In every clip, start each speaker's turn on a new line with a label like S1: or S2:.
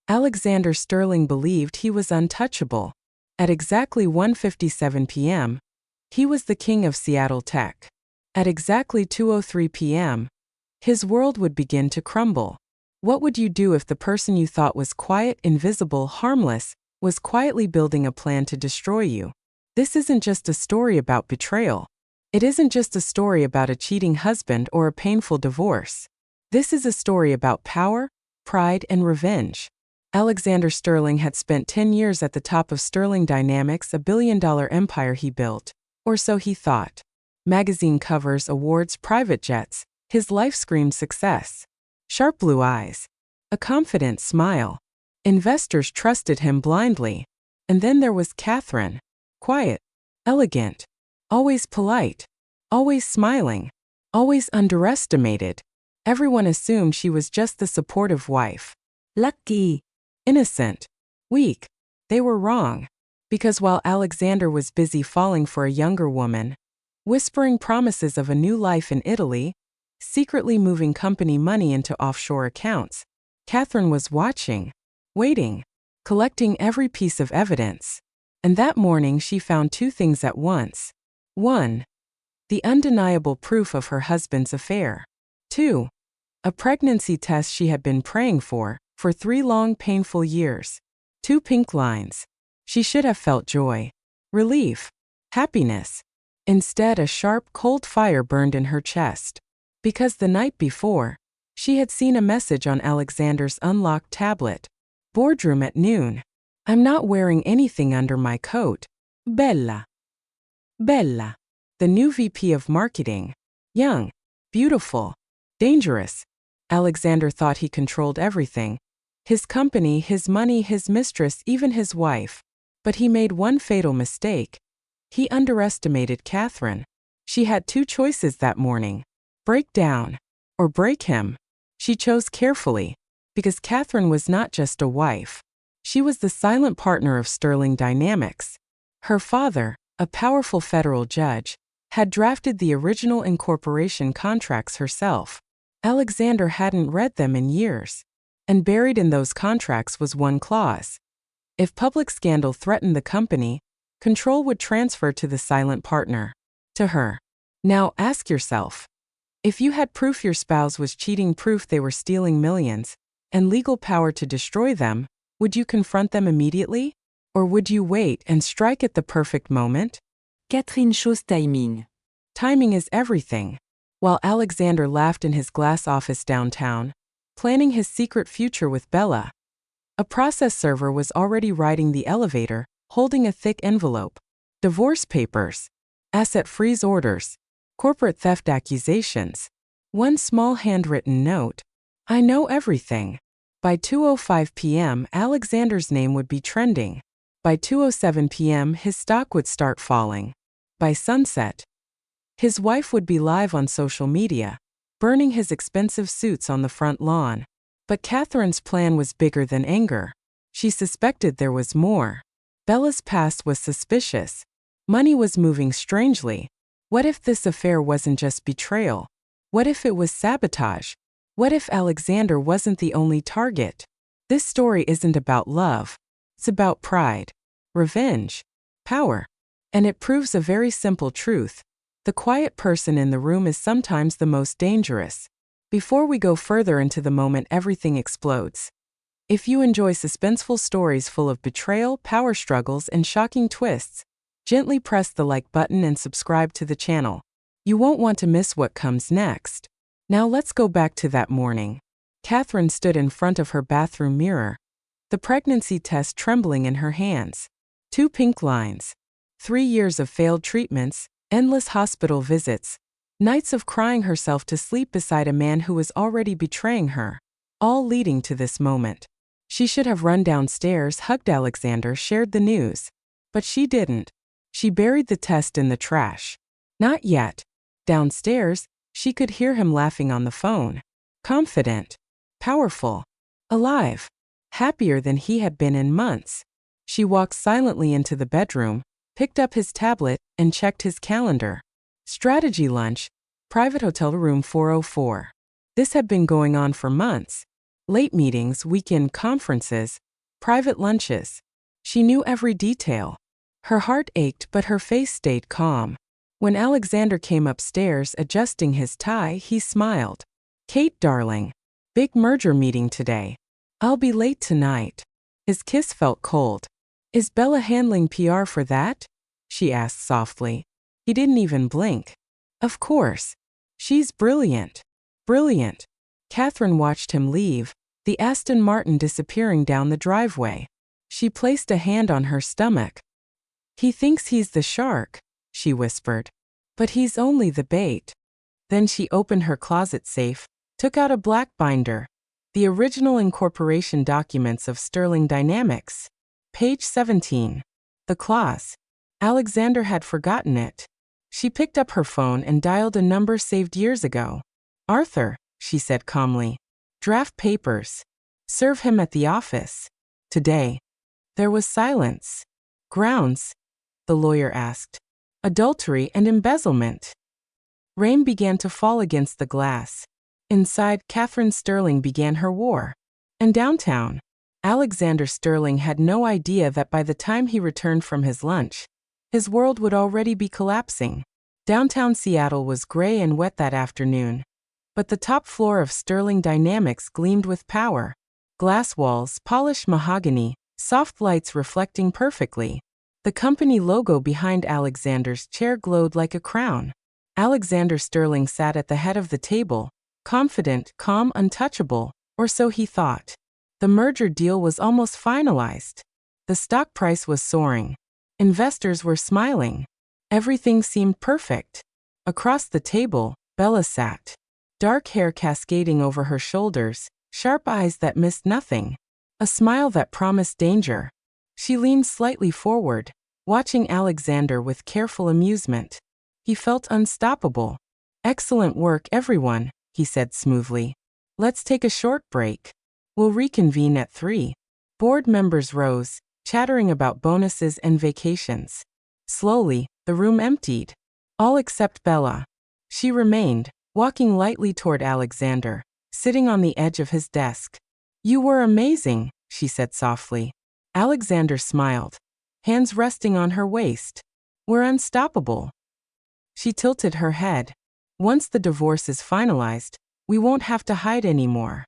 S1: Alexander Sterling believed he was untouchable. At exactly 1:57 p.m., he was the king of Seattle tech. At exactly 2:03 p.m., his world would begin to crumble. What would you do if the person you thought was quiet, invisible, harmless, was quietly building a plan to destroy you? This isn't just a story about betrayal. It isn't just a story about a cheating husband or a painful divorce. This is a story about power, pride, and revenge. Alexander Sterling had spent 10 years at the top of Sterling Dynamics, a billion-dollar empire he built, or so he thought. Magazine covers, awards, private jets, his life screamed success. Sharp blue eyes, a confident smile. Investors trusted him blindly. And then there was Catherine. Quiet, elegant, always polite, always smiling, always underestimated. Everyone assumed she was just the supportive wife. Lucky, innocent, weak. They were wrong. Because while Alexander was busy falling for a younger woman, whispering promises of a new life in Italy, secretly moving company money into offshore accounts, Catherine was watching, waiting, collecting every piece of evidence. And that morning she found two things at once. 1. The undeniable proof of her husband's affair. 2. A pregnancy test she had been praying for 3 long painful years. 2 pink lines. She should have felt joy, relief, happiness. Instead, a sharp, cold fire burned in her chest. Because the night before, she had seen a message on Alexander's unlocked tablet. Boardroom at noon. I'm not wearing anything under my coat. Bella. Bella. The new VP of marketing. Young, beautiful, dangerous. Alexander thought he controlled everything. His company, his money, his mistress, even his wife. But he made one fatal mistake. He underestimated Catherine. She had 2 choices that morning. Break down, or break him. She chose carefully, because Catherine was not just a wife. She was the silent partner of Sterling Dynamics. Her father, a powerful federal judge, had drafted the original incorporation contracts herself. Alexander hadn't read them in years. And buried in those contracts was one clause. If public scandal threatened the company, control would transfer to the silent partner. To her. Now ask yourself. If you had proof your spouse was cheating, proof they were stealing millions, and legal power to destroy them, would you confront them immediately? Or would you wait and strike at the perfect moment?
S2: Catherine chose timing.
S1: Timing is everything. While Alexander laughed in his glass office downtown, planning his secret future with Bella, a process server was already riding the elevator, holding a thick envelope. Divorce papers, asset freeze orders, corporate theft accusations. One small handwritten note. I know everything. By 2:05 p.m., Alexander's name would be trending. By 2:07 p.m., his stock would start falling. By sunset, his wife would be live on social media, burning his expensive suits on the front lawn. But Catherine's plan was bigger than anger. She suspected there was more. Bella's past was suspicious. Money was moving strangely. What if this affair wasn't just betrayal? What if it was sabotage? What if Alexander wasn't the only target? This story isn't about love. It's about pride, revenge, power. And it proves a very simple truth. The quiet person in the room is sometimes the most dangerous. Before we go further into the moment everything explodes. If you enjoy suspenseful stories full of betrayal, power struggles, and shocking twists, gently press the like button and subscribe to the channel. You won't want to miss what comes next. Now let's go back to that morning. Catherine stood in front of her bathroom mirror, the pregnancy test trembling in her hands. 2 pink lines. 3 years of failed treatments, endless hospital visits, nights of crying herself to sleep beside a man who was already betraying her, all leading to this moment. She should have run downstairs, hugged Alexander, shared the news. But she didn't. She buried the test in the trash. Not yet. Downstairs, she could hear him laughing on the phone. Confident, powerful, alive, happier than he had been in months. She walked silently into the bedroom, picked up his tablet, and checked his calendar. Strategy lunch, private hotel room 404. This had been going on for months. Late meetings, weekend conferences, private lunches. She knew every detail. Her heart ached, but her face stayed calm. When Alexander came upstairs adjusting his tie, he smiled. "Kate, darling. Big merger meeting today. I'll be late tonight." His kiss felt cold. "Is Bella handling PR for that?" she asked softly. He didn't even blink. "Of course. She's brilliant. Brilliant." Catherine watched him leave, the Aston Martin disappearing down the driveway. She placed a hand on her stomach. "He thinks he's the shark," she whispered. "But he's only the bait." Then she opened her closet safe, took out a black binder, the original incorporation documents of Sterling Dynamics. Page 17. The clause. Alexander had forgotten it. She picked up her phone and dialed a number saved years ago. "Arthur," she said calmly. "Draft papers. Serve him at the office. Today." There was silence. "Grounds?" the lawyer asked. "Adultery and embezzlement." Rain began to fall against the glass. Inside, Catherine Sterling began her war. And downtown, Alexander Sterling had no idea that by the time he returned from his lunch, his world would already be collapsing. Downtown Seattle was gray and wet that afternoon. But the top floor of Sterling Dynamics gleamed with power. Glass walls, polished mahogany, soft lights reflecting perfectly. The company logo behind Alexander's chair glowed like a crown. Alexander Sterling sat at the head of the table, confident, calm, untouchable, or so he thought. The merger deal was almost finalized. The stock price was soaring. Investors were smiling. Everything seemed perfect. Across the table, Bella sat. Dark hair cascading over her shoulders, sharp eyes that missed nothing. A smile that promised danger. She leaned slightly forward, watching Alexander with careful amusement. He felt unstoppable. "Excellent work, everyone," he said smoothly. "Let's take a short break. We'll reconvene at 3. Board members rose, chattering about bonuses and vacations. Slowly, the room emptied. All except Bella. She remained, walking lightly toward Alexander, sitting on the edge of his desk. "You were amazing," she said softly. Alexander smiled, hands resting on her waist. "We're unstoppable." She tilted her head. "Once the divorce is finalized, we won't have to hide anymore."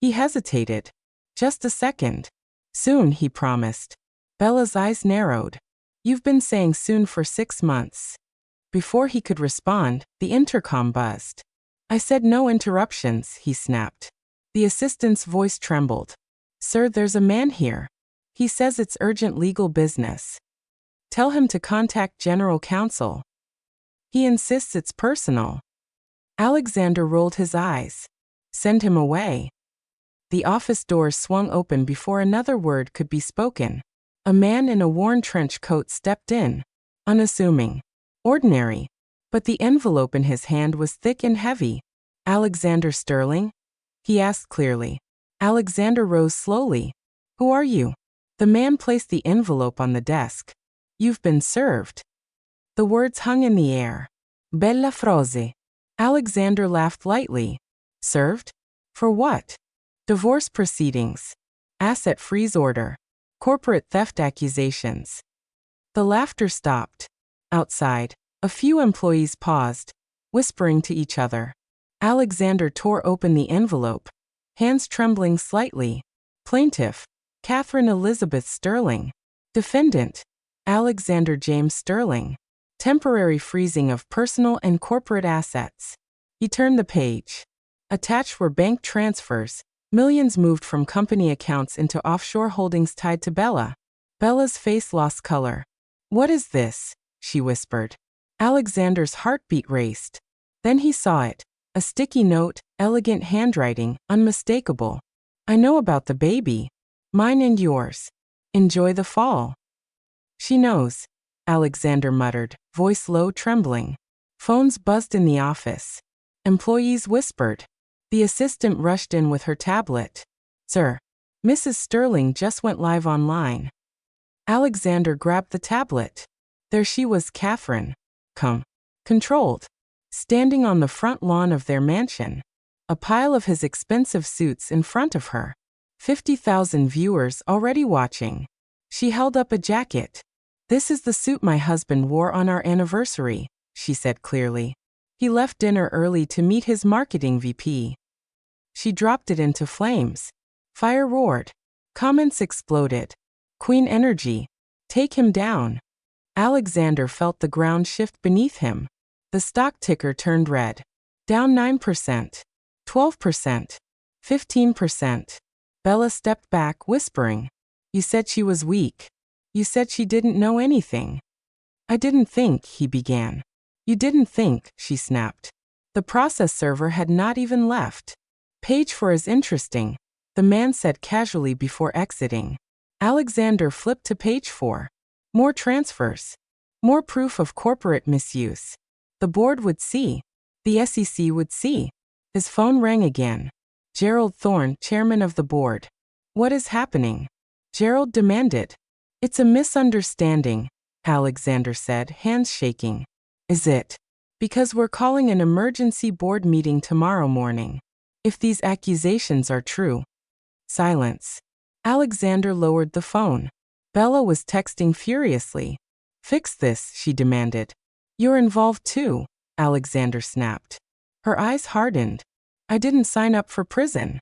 S1: He hesitated. "Just a second." "Soon," he promised. Bella's eyes narrowed. "You've been saying soon for 6 months." Before he could respond, the intercom buzzed. "I said no interruptions," he snapped. The assistant's voice trembled. "Sir, there's a man here. He says it's urgent legal business. Tell him to contact General Counsel. He insists it's personal." Alexander rolled his eyes. "Send him away." The office doors swung open before another word could be spoken. A man in a worn trench coat stepped in. Unassuming. Ordinary. But the envelope in his hand was thick and heavy. "Alexander Sterling?" he asked clearly. Alexander rose slowly. "Who are you?" The man placed the envelope on the desk. "You've been served." The words hung in the air. Bella frase. Alexander laughed lightly. "Served? For what?" "Divorce proceedings. Asset freeze order. Corporate theft accusations." The laughter stopped. Outside, a few employees paused, whispering to each other. Alexander tore open the envelope, hands trembling slightly. Plaintiff, Catherine Elizabeth Sterling. Defendant, Alexander James Sterling. Temporary freezing of personal and corporate assets. He turned the page. Attached were bank transfers. Millions moved from company accounts into offshore holdings tied to Bella. Bella's face lost color. "What is this?" she whispered. Alexander's heartbeat raced. Then he saw it. A sticky note, elegant handwriting, unmistakable. "I know about the baby. Mine and yours. Enjoy the fall." "She knows," Alexander muttered, voice low, trembling. Phones buzzed in the office. Employees whispered. The assistant rushed in with her tablet. "Sir, Mrs. Sterling just went live online." Alexander grabbed the tablet. There she was, Catherine. Controlled. Standing on the front lawn of their mansion. a pile of his expensive suits in front of her. 50,000 viewers already watching. She held up a jacket. "This is the suit my husband wore on our anniversary," she said clearly. "He left dinner early to meet his marketing VP." She dropped it into flames. Fire roared. Comments exploded. "Queen energy. Take him down." Alexander felt the ground shift beneath him. The stock ticker turned red. Down 9%, 12%, 15%. Bella stepped back, whispering, "You said she was weak. You said she didn't know anything." "I didn't think," he began. "You didn't think," she snapped. The process server had not even left. "Page 4 is interesting," the man said casually before exiting. Alexander flipped to page 4. More transfers. More proof of corporate misuse. The board would see. The SEC would see. His phone rang again. Gerald Thorne, chairman of the board. "What is happening?" Gerald demanded. "It's a misunderstanding," Alexander said, hands shaking. "Is it? Because we're calling an emergency board meeting tomorrow morning. If these accusations are true." Silence. Alexander lowered the phone. Bella was texting furiously. "Fix this," she demanded. "You're involved too," Alexander snapped. Her eyes hardened. "I didn't sign up for prison."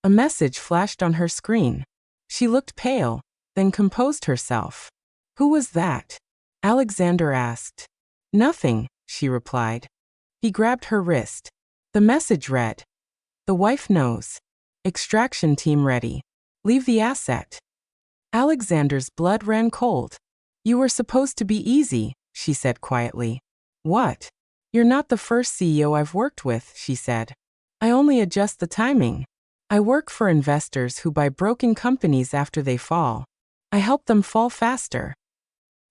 S1: A message flashed on her screen. She looked pale, then composed herself. "Who was that?" Alexander asked. "Nothing," she replied. He grabbed her wrist. The message read, "The wife knows. Extraction team ready. Leave the asset." Alexander's blood ran cold. "You were supposed to be easy," she said quietly. "What?" "You're not the first CEO I've worked with," she said. "I only adjust the timing. I work for investors who buy broken companies after they fall. I help them fall faster."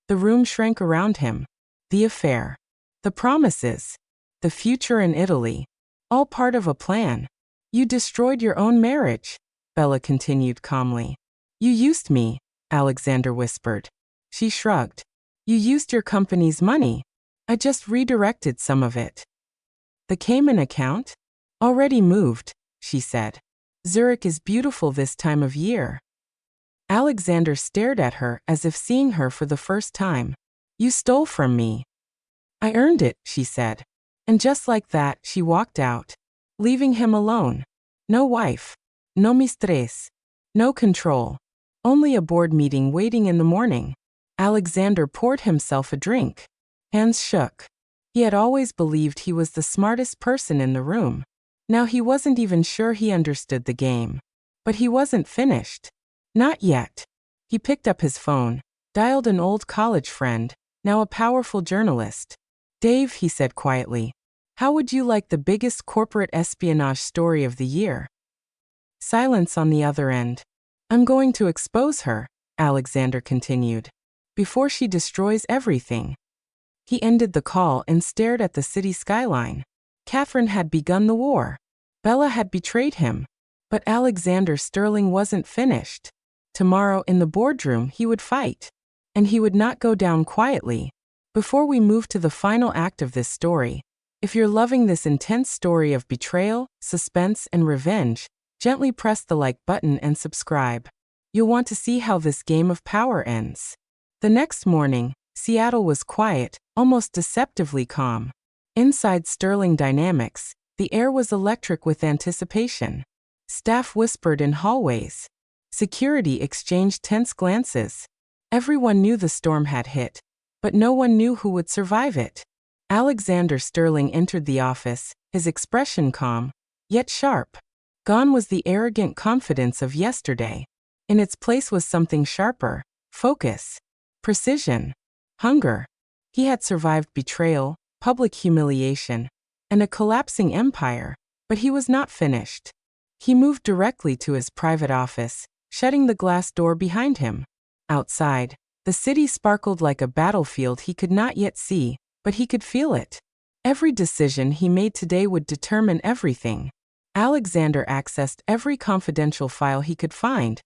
S1: The room shrank around him. The affair. The promises. The future in Italy. All part of a plan. "You destroyed your own marriage," Bella continued calmly. "You used me," Alexander whispered. She shrugged. "You used your company's money. I just redirected some of it." "The Cayman account?" "Already moved," she said. "Zurich is beautiful this time of year." Alexander stared at her as if seeing her for the first time. "You stole from me." "I earned it," she said. And just like that, she walked out, leaving him alone. No wife. No mistress. No control. Only a board meeting waiting in the morning. Alexander poured himself a drink. Hands shook. He had always believed he was the smartest person in the room. Now he wasn't even sure he understood the game. But he wasn't finished. Not yet. He picked up his phone, dialed an old college friend, now a powerful journalist. "Dave," he said quietly, "how would you like the biggest corporate espionage story of the year?" Silence on the other end. "I'm going to expose her," Alexander continued, "before she destroys everything." He ended the call and stared at the city skyline. Catherine had begun the war. Bella had betrayed him. But Alexander Sterling wasn't finished. Tomorrow in the boardroom he would fight. And he would not go down quietly. Before we move to the final act of this story, if you're loving this intense story of betrayal, suspense, and revenge, gently press the like button and subscribe. You'll want to see how this game of power ends. The next morning, Seattle was quiet, almost deceptively calm. Inside Sterling Dynamics, the air was electric with anticipation. Staff whispered in hallways. Security exchanged tense glances. Everyone knew the storm had hit, but no one knew who would survive it. Alexander Sterling entered the office, his expression calm, yet sharp. Gone was the arrogant confidence of yesterday. In its place was something sharper: focus, precision, hunger. He had survived betrayal, public humiliation, and a collapsing empire, but he was not finished. He moved directly to his private office, shutting the glass door behind him. Outside, the city sparkled like a battlefield he could not yet see, but he could feel it. Every decision he made today would determine everything. Alexander accessed every confidential file he could find.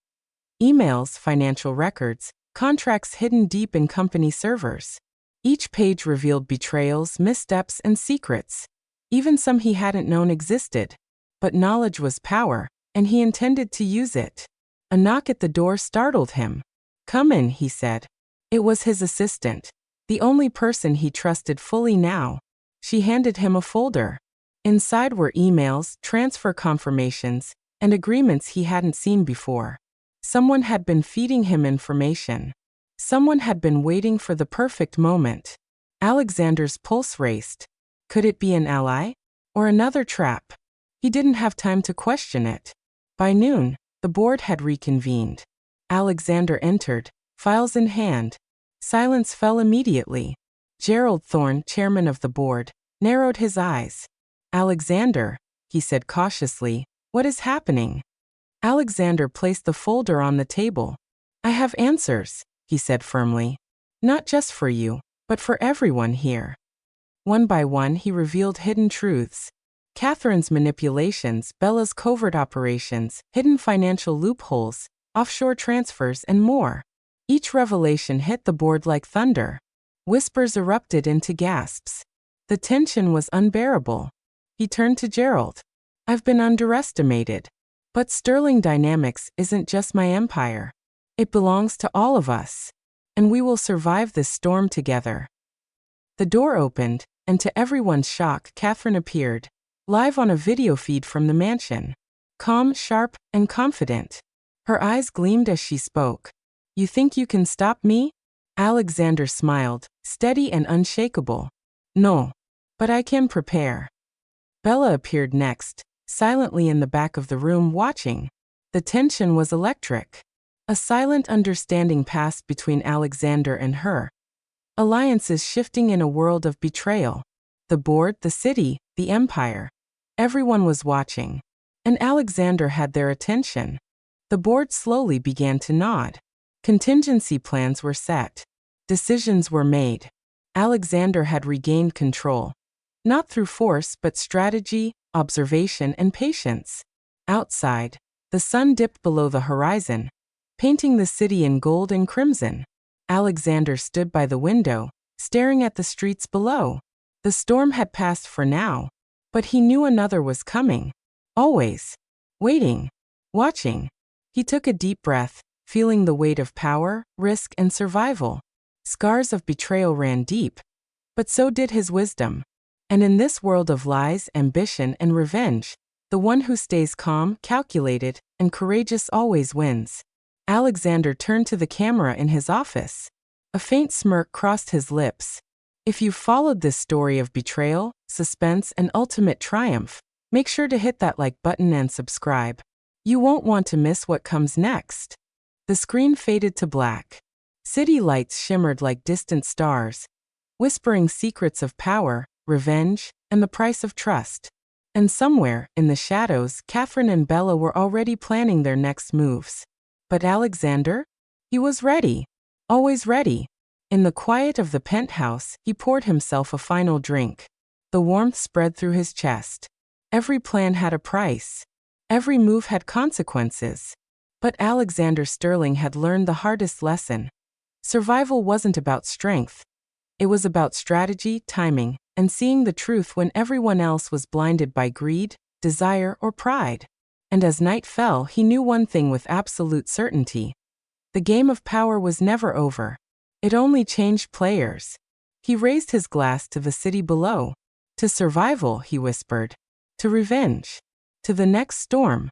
S1: Emails, financial records, contracts hidden deep in company servers. Each page revealed betrayals, missteps, and secrets. Even some he hadn't known existed. But knowledge was power, and he intended to use it. A knock at the door startled him. "Come in," he said. It was his assistant, the only person he trusted fully now. She handed him a folder. Inside were emails, transfer confirmations, and agreements he hadn't seen before. Someone had been feeding him information. Someone had been waiting for the perfect moment. Alexander's pulse raced. Could it be an ally? Or another trap? He didn't have time to question it. By noon, the board had reconvened. Alexander entered, files in hand. Silence fell immediately. Gerald Thorne, chairman of the board, narrowed his eyes. "Alexander," he said cautiously, "what is happening?" Alexander placed the folder on the table. "I have answers," he said firmly. "Not just for you, but for everyone here." One by one he revealed hidden truths. Catherine's manipulations, Bella's covert operations, hidden financial loopholes, offshore transfers, and more. Each revelation hit the board like thunder. Whispers erupted into gasps. The tension was unbearable. He turned to Gerald. "I've been underestimated. But Sterling Dynamics isn't just my empire. It belongs to all of us. And we will survive this storm together." The door opened, and to everyone's shock, Catherine appeared, live on a video feed from the mansion. Calm, sharp, and confident. Her eyes gleamed as she spoke. "You think you can stop me?" Alexander smiled, steady and unshakable. "No. But I can prepare." Bella appeared next, silently in the back of the room watching. The tension was electric. A silent understanding passed between Alexander and her. Alliances shifting in a world of betrayal. The board, the city, the empire. Everyone was watching. And Alexander had their attention. The board slowly began to nod. Contingency plans were set. Decisions were made. Alexander had regained control. Not through force but strategy, observation, and patience. Outside, the sun dipped below the horizon, painting the city in gold and crimson. Alexander stood by the window, staring at the streets below. The storm had passed for now, but he knew another was coming. Always. Waiting. Watching. He took a deep breath, feeling the weight of power, risk, and survival. Scars of betrayal ran deep, but so did his wisdom. And in this world of lies, ambition, and revenge, the one who stays calm, calculated, and courageous always wins. Alexander turned to the camera in his office. A faint smirk crossed his lips. If you've followed this story of betrayal, suspense, and ultimate triumph, make sure to hit that like button and subscribe. You won't want to miss what comes next. The screen faded to black. City lights shimmered like distant stars, whispering secrets of power, revenge, and the price of trust. And somewhere, in the shadows, Catherine and Bella were already planning their next moves. But Alexander? He was ready. Always ready. In the quiet of the penthouse, he poured himself a final drink. The warmth spread through his chest. Every plan had a price. Every move had consequences. But Alexander Sterling had learned the hardest lesson. Survival wasn't about strength. It was about strategy, timing, and seeing the truth when everyone else was blinded by greed, desire, or pride. And as night fell, he knew one thing with absolute certainty. The game of power was never over. It only changed players. He raised his glass to the city below. To survival, he whispered. To revenge. To the next storm.